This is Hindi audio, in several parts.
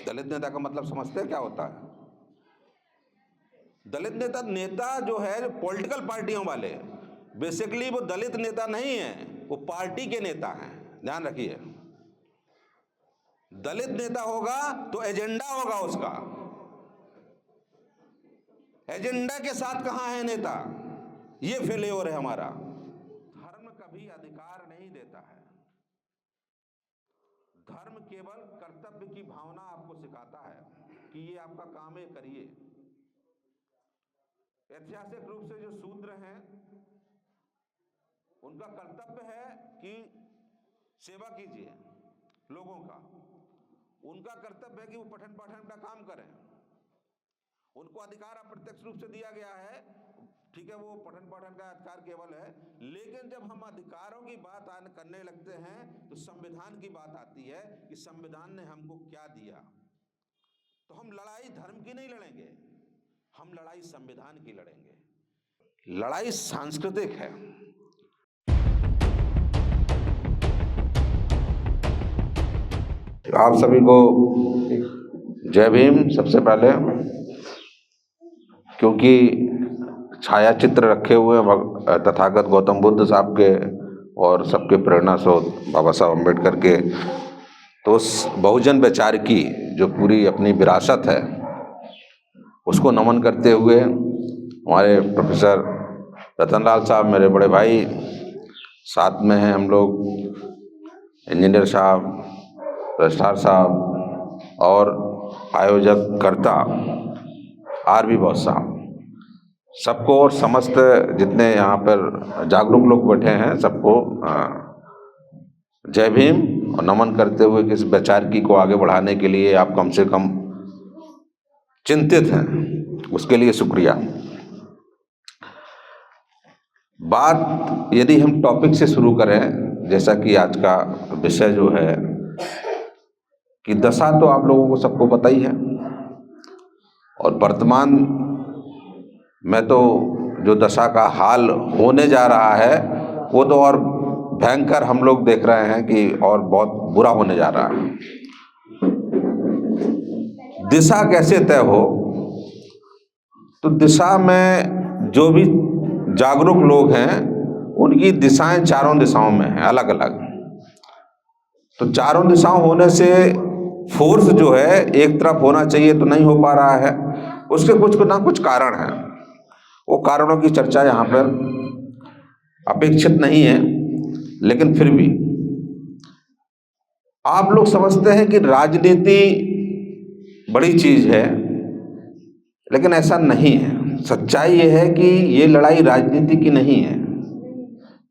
दलित नेता का मतलब समझते हैं क्या होता है? दलित नेता नेता जो है पॉलिटिकल पार्टियों वाले, बेसिकली वो दलित नेता नहीं है, वो पार्टी के नेता हैं। ध्यान रखिए, दलित नेता होगा तो एजेंडा होगा उसका। एजेंडा के साथ कहां है नेता? ये फेल्योर है हमारा। धर्म कभी अधिकार नहीं देता है, धर्म केवल कर्तव्य की भावना आपको सिखाता है कि ये आपका काम है, करिए। ऐतिहासिक रूप से जो शूद्र हैं उनका कर्तव्य है कि सेवा कीजिए लोगों का, उनका कर्तव्य है कि वो पठन पाठन का काम करें। उनको अधिकार अप्रत्यक्ष रूप से दिया गया है, ठीक है, वो पठन पाठन का अधिकार केवल है। लेकिन जब हम अधिकारों की बात करने लगते हैं तो संविधान की बात आती है कि संविधान ने हमको क्या दिया। तो हम लड़ाई धर्म की नहीं लड़ेंगे, हम लड़ाई संविधान की लड़ेंगे। लड़ाई सांस्कृतिक है। आप सभी को जय भीम। सबसे पहले क्योंकि छायाचित्र रखे हुए तथागत गौतम बुद्ध साहब के और सबके प्रेरणा स्रोत बाबा साहब अम्बेडकर के, तो उस बहुजन विचार की जो पूरी अपनी विरासत है उसको नमन करते हुए हमारे प्रोफेसर रतनलाल साहब मेरे बड़े भाई, साथ में हैं हम लोग इंजीनियर साहब, रजिस्ट्रार साहब और आयोजक कर्ता आर.बी. बॉस साहब, सबको और समस्त जितने यहाँ पर जागरूक लोग बैठे हैं सबको जय भीम और नमन करते हुए कि इस वैचारिकी को आगे बढ़ाने के लिए आप कम से कम चिंतित हैं, उसके लिए शुक्रिया। बात यदि हम टॉपिक से शुरू करें, जैसा कि आज का विषय जो है कि दशा, तो आप लोगों को सबको पता ही है, और वर्तमान में तो जो दशा का हाल होने जा रहा है वो तो और भयंकर हम लोग देख रहे हैं कि और बहुत बुरा होने जा रहा है। दिशा कैसे तय हो? तो दिशा में जो भी जागरूक लोग हैं उनकी दिशाएं चारों दिशाओं में हैं, अलग अलग। तो चारों दिशाओं होने से फोर्स जो है एक तरफ होना चाहिए तो नहीं हो पा रहा है, उसके कुछ ना कुछ कारण हैं। वो कारणों की चर्चा यहाँ पर अपेक्षित नहीं है, लेकिन फिर भी आप लोग समझते हैं कि राजनीति बड़ी चीज है, लेकिन ऐसा नहीं है। सच्चाई ये है कि ये लड़ाई राजनीति की नहीं है,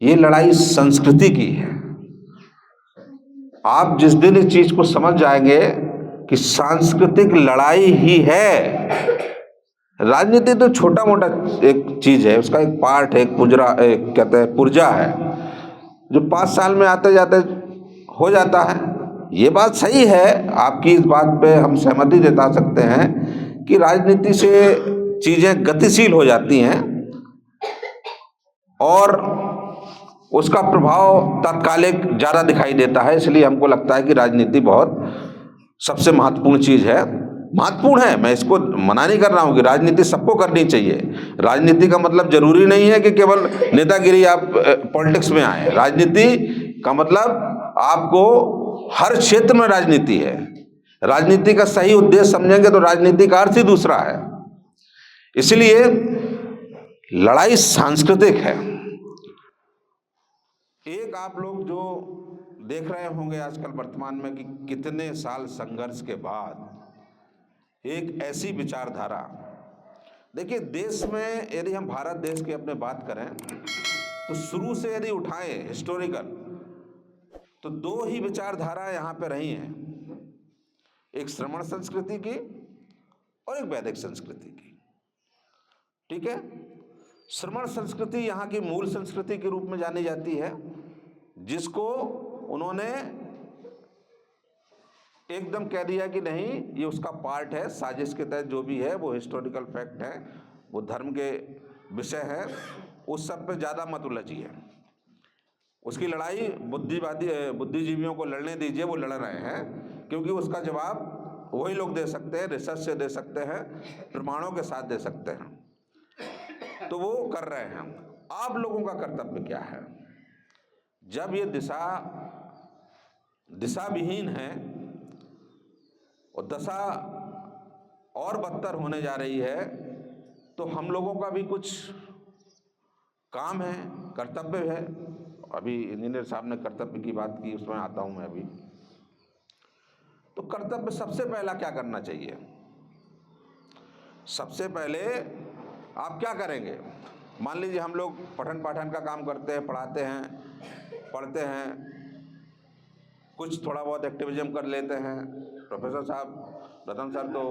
ये लड़ाई संस्कृति की है। आप जिस दिन इस चीज को समझ जाएंगे कि सांस्कृतिक लड़ाई ही है, राजनीति तो छोटा मोटा एक चीज है, उसका एक पार्ट है, एक पुजरा, एक कहते हैं पुर्जा है, जो 5 साल में आते जाते हो जाता है। ये बात सही है, आपकी इस बात पे हम सहमति जता सकते हैं कि राजनीति से चीजें गतिशील हो जाती हैं और उसका प्रभाव तात्कालिक ज्यादा दिखाई देता है। इसलिए हमको लगता है कि राजनीति बहुत सबसे महत्वपूर्ण चीज है। महत्वपूर्ण है, मैं इसको मना नहीं कर रहा हूं कि राजनीति सबको करनी चाहिए। राजनीति का मतलब जरूरी नहीं है कि केवल नेतागिरी आप पॉलिटिक्स में आए। राजनीति का मतलब आपको हर क्षेत्र में राजनीति है। राजनीति का सही उद्देश्य समझेंगे तो राजनीति का अर्थ ही दूसरा है। इसलिए लड़ाई सांस्कृतिक है। एक आप लोग जो देख रहे होंगे आजकल वर्तमान में कि कितने साल संघर्ष के बाद एक ऐसी विचारधारा, देखिए देश में यदि हम भारत देश की अपने बात करें तो शुरू से यदि उठाएं हिस्टोरिकल, तो 2 ही विचारधारा यहाँ पे रही हैं, एक श्रमण संस्कृति की और एक वैदिक संस्कृति की। ठीक है, श्रमण संस्कृति यहाँ की मूल संस्कृति के रूप में जानी जाती है, जिसको उन्होंने एकदम कह दिया कि नहीं ये उसका पार्ट है, साजिश के तहत जो भी है वो हिस्टोरिकल फैक्ट है, वो धर्म के विषय है, उस सब पे ज्यादा मत उलझिए। उसकी लड़ाई बुद्धिजीवियों को लड़ने दीजिए, वो लड़ रहे हैं, क्योंकि उसका जवाब वही लोग दे सकते हैं, रिसर्च से दे सकते हैं, प्रमाणों के साथ दे सकते हैं। तो वो कर रहे हैं। आप लोगों का कर्तव्य क्या है? जब ये दिशा विहीन है और दशा और बदतर होने जा रही है, तो हम लोगों का भी कुछ काम है, कर्तव्य है। अभी इंजीनियर साहब ने कर्तव्य की बात की, उसमें आता हूं मैं अभी। तो कर्तव्य सबसे पहला क्या करना चाहिए? सबसे पहले आप क्या करेंगे? मान लीजिए हम लोग पठन पाठन का काम करते हैं, पढ़ते हैं, कुछ थोड़ा बहुत एक्टिविज्म कर लेते हैं। प्रोफेसर साहब, रतन सर तो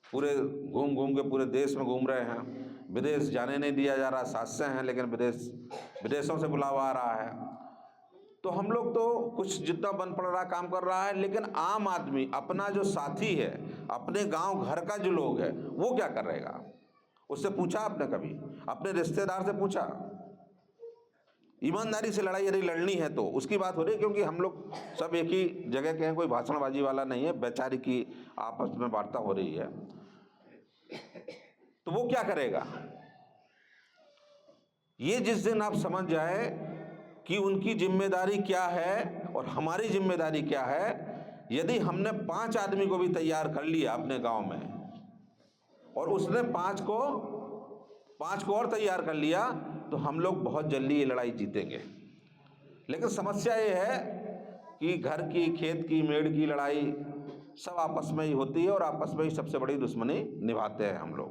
पूरे घूम घूम के पूरे देश में घूम रहे हैं, विदेश जाने नहीं दिया जा रहा, साथ से हैं लेकिन विदेशों से बुलावा आ रहा है। तो हम लोग तो कुछ जितना बन पड़ रहा काम कर रहा है, लेकिन आम आदमी, अपना जो साथी है, अपने गांव घर का जो लोग है, वो क्या करेगा? उससे पूछा आपने कभी? अपने रिश्तेदार से पूछा? ईमानदारी से लड़ाई यदि लड़नी है तो उसकी बात हो रही है, क्योंकि हम लोग सब एक ही जगह के हैं, कोई भाषणबाजी वाला नहीं है, वैचारिक की आपस में वार्ता हो रही है। तो वो क्या करेगा? ये जिस दिन आप समझ जाए कि उनकी जिम्मेदारी क्या है और हमारी जिम्मेदारी क्या है, यदि हमने 5 आदमी को भी तैयार कर लिया अपने गांव में और उसने 5 को और तैयार कर लिया, तो हम लोग बहुत जल्दी ये लड़ाई जीतेंगे। लेकिन समस्या ये है कि घर की, खेत की, मेड़ की लड़ाई सब आपस में ही होती है और आपस में ही सबसे बड़ी दुश्मनी निभाते हैं हम लोग।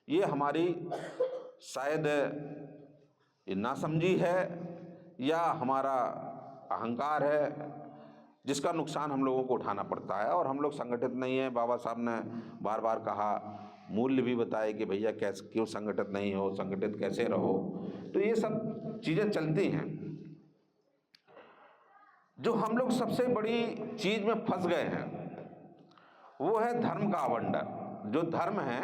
ये हमारी शायद ये नासमझी है या हमारा अहंकार है, जिसका नुकसान हम लोगों को उठाना पड़ता है। और हम लोग संगठित नहीं है। बाबा साहब ने बार बार कहा, मूल्य भी बताए कि भैया कैसे, क्यों संगठित नहीं हो, संगठित कैसे रहो। तो ये सब चीज़ें चलती हैं। जो हम लोग सबसे बड़ी चीज़ में फंस गए हैं वो है धर्म का आवंटन। जो धर्म है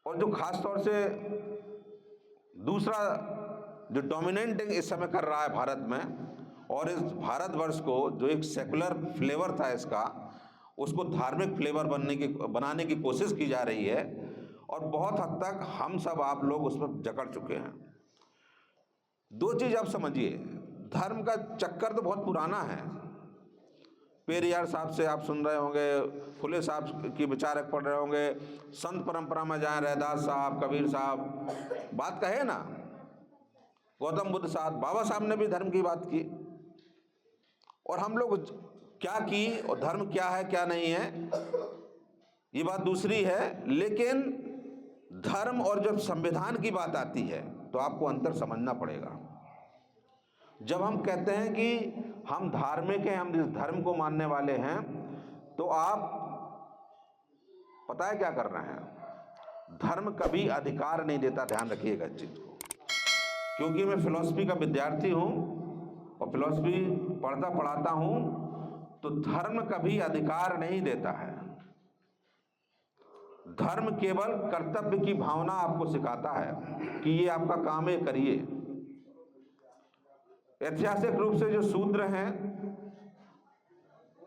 और जो खास तौर से दूसरा जो डोमिनेंट इस समय कर रहा है भारत में, और इस भारतवर्ष को जो एक सेकुलर फ्लेवर था इसका, उसको धार्मिक फ्लेवर बनाने की कोशिश की जा रही है। और बहुत हद तक हम सब, आप लोग उसमें जकड़ चुके हैं। 2 चीज़ आप समझिए, धर्म का चक्कर तो बहुत पुराना है। पेरियार साहब से आप सुन रहे होंगे, फुले साहब की विचारक पढ़ रहे होंगे, संत परंपरा में जाए रैदास साहब, कबीर साहब बात कहे ना, गौतम बुद्ध साहब, बाबा साहब ने भी धर्म की बात की। और हम लोग क्या की और धर्म क्या है क्या नहीं है ये बात दूसरी है। लेकिन धर्म और जब संविधान की बात आती है तो आपको अंतर समझना पड़ेगा। जब हम कहते हैं कि हम धार्मिक हैं, हम इस धर्म को मानने वाले हैं, तो आप पता है क्या कर रहे हैं? धर्म कभी अधिकार नहीं देता, ध्यान रखिएगा इस चीज को। क्योंकि मैं फिलॉसफी का विद्यार्थी हूं और फिलॉसफी पढ़ता पढ़ाता हूं, तो धर्म कभी अधिकार नहीं देता है। धर्म केवल कर्तव्य की भावना आपको सिखाता है कि ये आपका काम है, करिए। ऐतिहासिक रूप से जो शूद्र हैं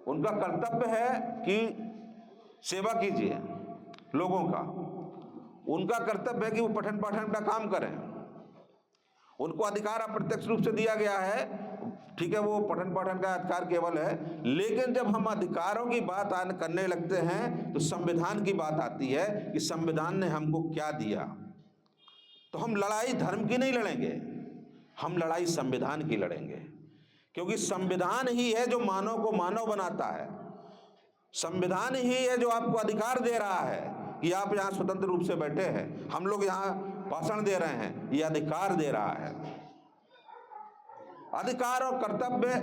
उनका कर्तव्य है कि सेवा कीजिए लोगों का। उनका कर्तव्य है कि वो पठन पाठन का काम करें। उनको अधिकार अप्रत्यक्ष रूप से दिया गया है, ठीक है, वो पठन पाठन का अधिकार केवल है। लेकिन जब हम अधिकारों की बात करने लगते हैं तो संविधान की बात आती है कि संविधान ने हमको क्या दिया। तो हम लड़ाई धर्म की नहीं लड़ेंगे, हम लड़ाई संविधान की लड़ेंगे। क्योंकि संविधान ही है जो मानव को मानव बनाता है। संविधान ही है जो आपको अधिकार दे रहा है कि आप यहाँ स्वतंत्र रूप से बैठे हैं, हम लोग यहाँ भाषण दे रहे हैं, ये अधिकार दे रहा है। अधिकार और कर्तव्य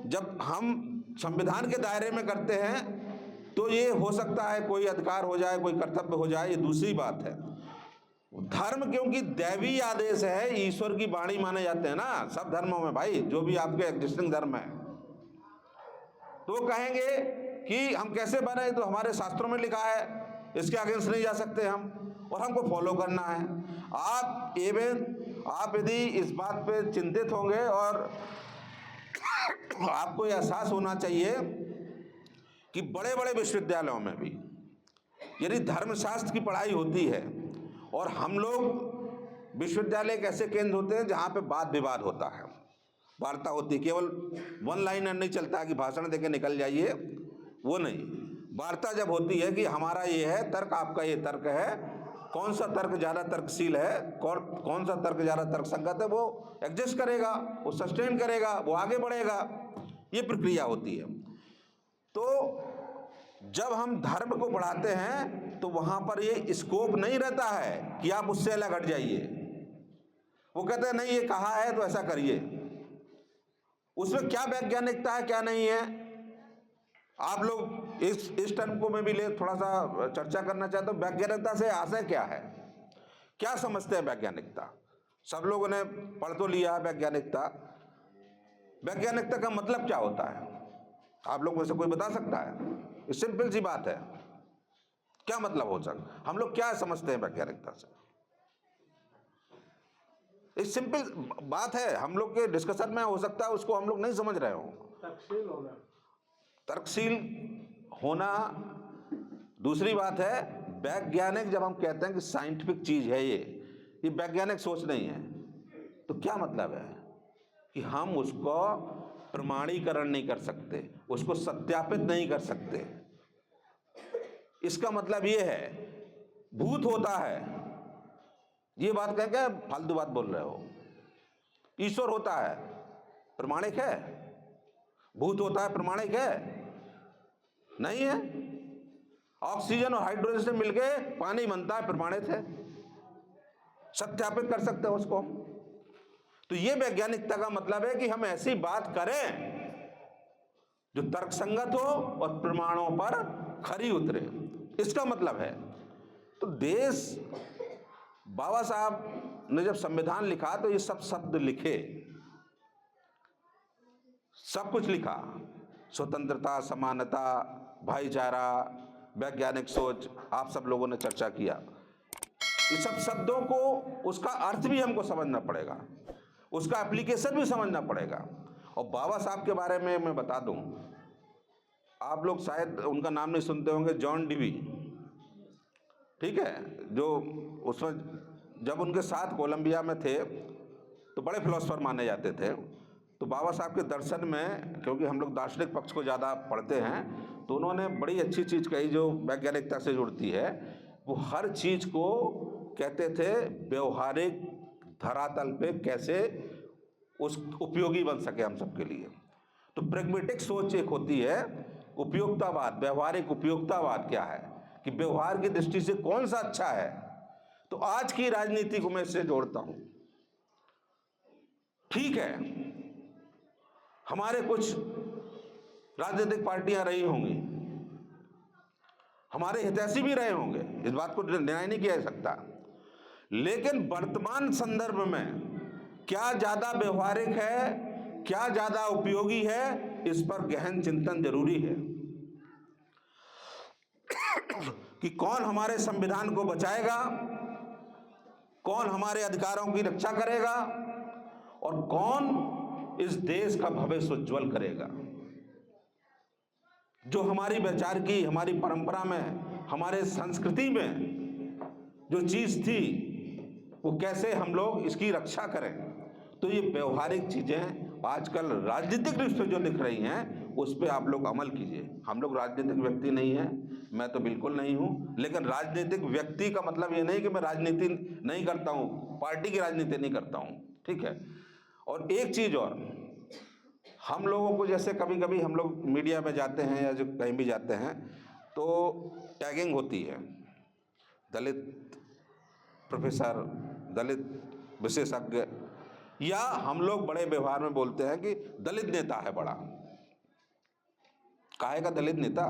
जब हम संविधान के दायरे में करते हैं तो ये हो सकता है कोई अधिकार हो जाए, कोई कर्तव्य हो जाए, ये दूसरी बात है। धर्म क्योंकि दैवी आदेश है, ईश्वर की वाणी माने जाते हैं ना सब धर्मों में भाई, जो भी आपके एग्जिस्टिंग धर्म है। तो वो कहेंगे कि हम कैसे बने, तो हमारे शास्त्रों में लिखा है, इसके अगेंस्ट नहीं जा सकते हम, और हमको फॉलो करना है। आप यदि इस बात पे चिंतित होंगे और आपको एहसास होना चाहिए कि बड़े बड़े विश्वविद्यालयों में भी यदि धर्मशास्त्र की पढ़ाई होती है, और हम लोग विश्वविद्यालय एक ऐसे केंद्र होते हैं जहाँ पे वाद विवाद होता है, वार्ता होती है, केवल वन लाइनर नहीं चलता कि भाषण देके निकल जाइए, वो नहीं। वार्ता जब होती है कि हमारा ये है तर्क, आपका ये तर्क है, कौन सा तर्क ज़्यादा तर्कशील है, कौन सा तर्क ज़्यादा तर्कसंगत है, वो एडजस्ट करेगा, वो सस्टेन करेगा, वो आगे बढ़ेगा, ये प्रक्रिया होती है। तो जब हम धर्म को बढ़ाते हैं तो वहाँ पर ये स्कोप नहीं रहता है कि आप उससे अलग हट जाइए। वो कहते हैं नहीं ये कहा है तो ऐसा करिए। उसमें क्या वैज्ञानिकता है क्या नहीं है, आप लोग इस टर्म को मैं भी ले थोड़ा सा चर्चा करना चाहता हूँ। वैज्ञानिकता से आशय क्या है, क्या समझते हैं वैज्ञानिकता? सब लोगों ने पढ़ तो लिया वैज्ञानिकता, वैज्ञानिकता का मतलब क्या होता है? आप लोग में से कोई बता सकता है? ये सिंपल सी बात है, क्या मतलब हो सकता, हम लोग क्या समझते हैं वैज्ञानिकता से? एक सिंपल बात है, हम लोग के डिस्कशन में हो सकता है उसको हम लोग नहीं समझ रहे हो। तर्कशील होना, तर्कशील होना दूसरी बात है। वैज्ञानिक जब हम कहते हैं कि साइंटिफिक चीज है ये वैज्ञानिक सोच नहीं है, तो क्या मतलब है कि हम उसको प्रमाणीकरण नहीं कर सकते, उसको सत्यापित नहीं कर सकते। इसका मतलब ये है भूत होता है, ये बात कह के फालतू बात बोल रहे हो। ईश्वर होता है, प्रमाणिक है? भूत होता है, प्रमाणिक है? नहीं है। ऑक्सीजन और हाइड्रोजन से मिलके पानी बनता है, प्रमाणित है, सत्यापित कर सकते हो उसको। तो ये वैज्ञानिकता का मतलब है कि हम ऐसी बात करें जो तर्कसंगत हो और प्रमाणों पर खरी उतरे, इसका मतलब है। तो देश, बाबा साहब ने जब संविधान लिखा तो ये सब शब्द लिखे, सब कुछ लिखा, स्वतंत्रता, समानता, भाईचारा, वैज्ञानिक सोच, आप सब लोगों ने चर्चा किया। ये सब शब्दों को, उसका अर्थ भी हमको समझना पड़ेगा, उसका एप्लीकेशन भी समझना पड़ेगा। और बाबा साहब के बारे में मैं बता दूं, आप लोग शायद उनका नाम नहीं सुनते होंगे, जॉन डीवी, ठीक है, जो उसमें जब उनके साथ कोलंबिया में थे तो बड़े फिलोसफर माने जाते थे। तो बाबा साहब के दर्शन में, क्योंकि हम लोग दार्शनिक पक्ष को ज़्यादा पढ़ते हैं, तो उन्होंने बड़ी अच्छी चीज़ कही जो वैज्ञानिकता से जुड़ती है। वो हर चीज़ को कहते थे व्यवहारिक धरातल पे कैसे उस उपयोगी बन सके हम सबके लिए। तो प्रैग्मेटिक सोच एक होती है, उपयोगितावाद, व्यवहारिक उपयोगितावाद क्या है कि व्यवहार की दृष्टि से कौन सा अच्छा है। तो आज की राजनीति को मैं इससे जोड़ता हूं। ठीक है, हमारे कुछ राजनीतिक पार्टियां रही होंगी, हमारे हितैषी भी रहे होंगे, इस बात को डिनाई नहीं किया जा सकता, लेकिन वर्तमान संदर्भ में क्या ज्यादा व्यवहारिक है, क्या ज्यादा उपयोगी है, इस पर गहन चिंतन जरूरी है कि कौन हमारे संविधान को बचाएगा, कौन हमारे अधिकारों की रक्षा करेगा, और कौन इस देश का भविष्य उज्ज्वल करेगा। जो हमारी विचार की, हमारी परंपरा में, हमारे संस्कृति में जो चीज थी, वो कैसे हम लोग इसकी रक्षा करें। तो ये व्यवहारिक चीजें आजकल राजनीतिक रूप से जो दिख रही हैं, उस पर आप लोग अमल कीजिए। हम लोग राजनीतिक व्यक्ति नहीं हैं, मैं तो बिल्कुल नहीं हूं, लेकिन राजनीतिक व्यक्ति का मतलब ये नहीं कि मैं राजनीति नहीं करता हूं, पार्टी की राजनीति नहीं करता हूं, ठीक है। और एक चीज और, हम लोगों को जैसे कभी कभी हम लोग मीडिया में जाते हैं या जो कहीं भी जाते हैं तो टैगिंग होती है, दलित प्रोफेसर, दलित विशेषज्ञ, या हम लोग बड़े व्यवहार में बोलते हैं कि दलित नेता है बड़ा। काहे का दलित नेता?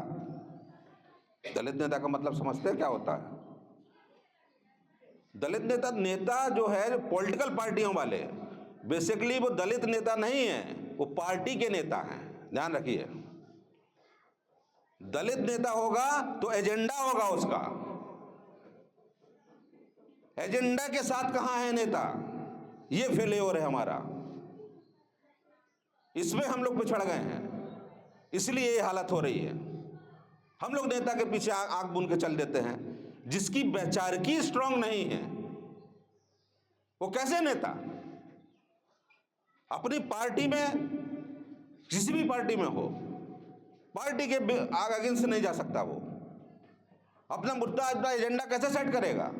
दलित नेता का मतलब समझते हैं क्या होता है? दलित नेता, नेता जो है, जो पॉलिटिकल पार्टियों वाले, बेसिकली वो दलित नेता नहीं है, वो पार्टी के नेता हैं, ध्यान रखिए। दलित नेता होगा तो एजेंडा होगा उसका, एजेंडा के साथ कहां है नेता, ये फेल्योर है हमारा, इसमें हम लोग पिछड़ गए हैं, इसलिए ये हालत हो रही है। हम लोग नेता के पीछे आग बुन के चल देते हैं। जिसकी वैचारिकी स्ट्रांग नहीं है वो कैसे नेता? अपनी पार्टी में, किसी भी पार्टी में हो, पार्टी के आग अगेंस्ट नहीं जा सकता। वो अपना मुद्दा, अपना एजेंडा कैसे सेट करेगा?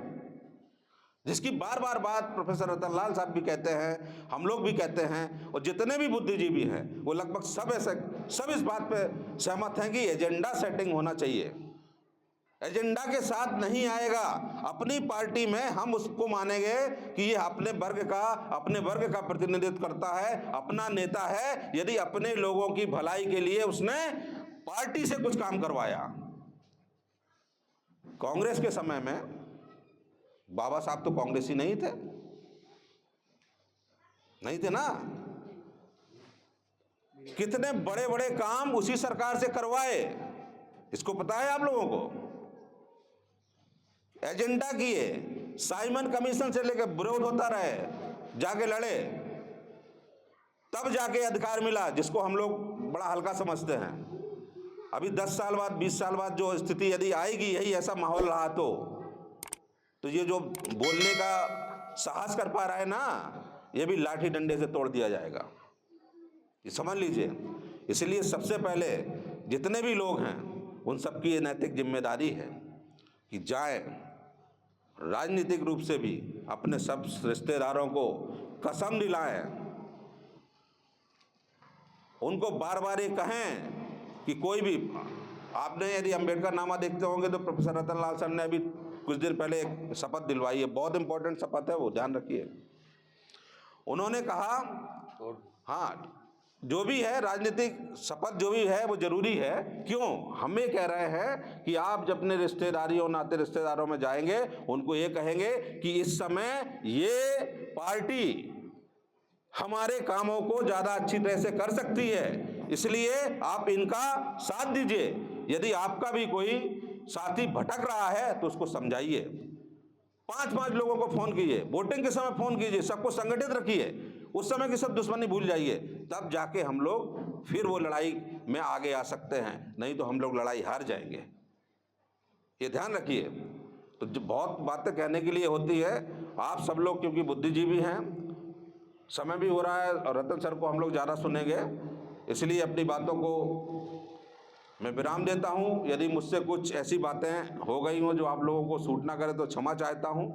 जिसकी बार बार बात प्रोफेसर रतन लाल साहब भी कहते हैं, हम लोग भी कहते हैं, और जितने भी बुद्धिजीवी हैं वो लगभग सब इस बात पे सहमत हैं कि एजेंडा सेटिंग होना चाहिए। एजेंडा के साथ नहीं आएगा। अपनी पार्टी में हम उसको मानेंगे कि ये अपने वर्ग का प्रतिनिधित्व करता है, अपना नेता है, यदि अपने लोगों की भलाई के लिए उसने पार्टी से कुछ काम करवाया। कांग्रेस के समय में बाबा साहब तो कांग्रेसी नहीं थे ना। कितने बड़े बड़े काम उसी सरकार से करवाए, इसको पता है आप लोगों को। एजेंडा किए, साइमन कमीशन से लेकर विरोध होता रहे, जाके लड़े, तब जाके अधिकार मिला, जिसको हम लोग बड़ा हल्का समझते हैं। अभी 10 साल बाद, 20 साल बाद जो स्थिति यदि आएगी, यही ऐसा माहौल रहा तो ये जो बोलने का साहस कर पा रहा है ना, ये भी लाठी डंडे से तोड़ दिया जाएगा, ये समझ लीजिए। इसलिए सबसे पहले जितने भी लोग हैं उन सबकी ये नैतिक जिम्मेदारी है कि जाएं, राजनीतिक रूप से भी अपने सब रिश्तेदारों को कसम दिलाएं, उनको बार बार ये कहें कि कोई भी, आपने यदि अम्बेडकर नामा देखते होंगे तो प्रोफेसर रतन लाल सर ने अभी कुछ देर पहले एक शपथ दिलवाई है, बहुत इंपॉर्टेंट शपथ है वो, ध्यान रखिए। उन्होंने कहा, हाँ, जो भी है राजनीतिक शपथ जो भी है वो जरूरी है। क्यों? हमें कह रहे हैं कि आप जब अपने नाते रिश्तेदारों में जाएंगे, उनको ये कहेंगे कि इस समय ये पार्टी हमारे कामों को ज़्यादा अच्छी तरह से कर सकती है, इसलिए आप इनका साथ दीजिए। यदि आपका भी कोई साथी भटक रहा है तो उसको समझाइए। 5-5 लोगों को फ़ोन कीजिए, वोटिंग के समय फ़ोन कीजिए, सबको संगठित रखिए, उस समय की सब दुश्मनी भूल जाइए, तब जाके हम लोग फिर वो लड़ाई में आगे आ सकते हैं, नहीं तो हम लोग लड़ाई हार जाएंगे। ये ध्यान रखिए। तो जो बहुत बातें कहने के लिए होती है, आप सब लोग क्योंकि बुद्धिजीवी हैं, समय भी हो रहा है और रतन सर को हम लोग ज़्यादा सुनेंगे, इसलिए अपनी बातों को मैं विराम देता हूं। यदि मुझसे कुछ ऐसी बातें हो गई हों जो आप लोगों को सूट ना करे तो क्षमा चाहता हूं,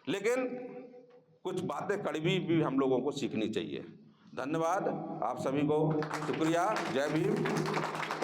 लेकिन कुछ बातें कड़वी भी हम लोगों को सीखनी चाहिए। धन्यवाद आप सभी को, शुक्रिया, जय भीम।